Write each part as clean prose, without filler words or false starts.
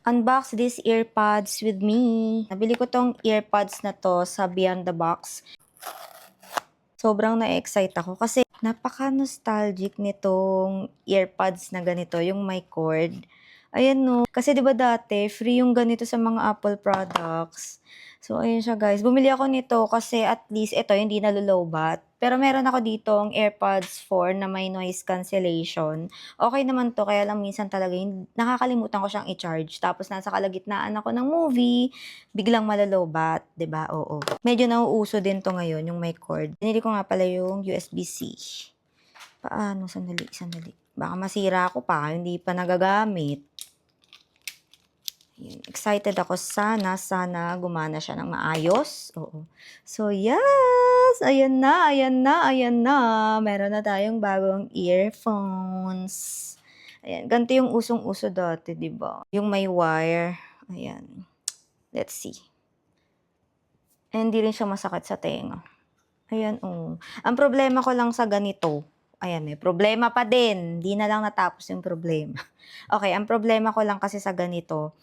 Unbox these earpods with me. Nabili ko tong earpods na to sa Beyond the Box. Sobrang na-excite ako kasi napaka-nostalgic nitong earpods na ganito, yung may cord. Ayan no. Kasi 'di ba dati free yung ganito sa mga Apple products. So ayun siya guys. Bumili ako nito kasi at least ito hindi nalolobat. Pero meron ako dito ang AirPods 4 na may noise cancellation. Okay naman to kaya lang minsan talaga nakakalimutan ko siyang i-charge. Tapos nasa kalagitnaan ako ng movie, biglang malalobat, 'di ba? Oo. Medyo nauuso din to ngayon yung may cord. Binili ko nga pala yung USB-C. Paano? Sandali. Baka masira ako pa, hindi pa nagagamit. Ayan, excited ako sana gumana siya ng maayos. Oo. So, yes! Ayan na. Meron na tayong bagong earphones. Ayan, ganito yung usong-uso dati, di ba? Yung may wire. Ayan. Let's see. Hindi rin siya masakit sa tenga. Ayan, oh. Ang problema ko lang sa ganito, ayan, may problema pa din. Di na lang natapos yung problema. Okay, ang problema ko lang kasi sa ganito,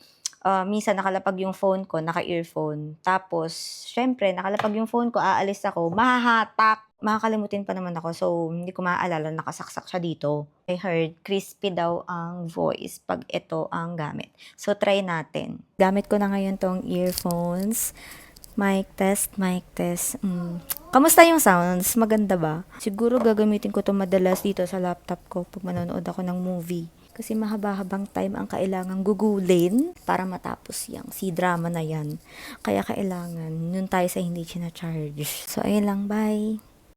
minsan nakalapag yung phone ko, naka-earphone. Tapos, syempre, nakalapag yung phone ko, aalis ako, mahahatak. Makakalimutin pa naman ako, so hindi ko maaalala, nakasaksak siya dito. I heard, crispy daw ang voice pag ito ang gamit. So, try natin. Gamit ko na ngayon tong earphones. Mic test. Kamusta yung sounds? Maganda ba? Siguro gagamitin ko to madalas dito sa laptop ko pag manonood ako ng movie. Kasi mahaba-habang time ang kailangan gugulin para matapos yung C-drama na yan. Kaya kailangan, yun tayo sa hindi charge. So, ayun lang. Bye!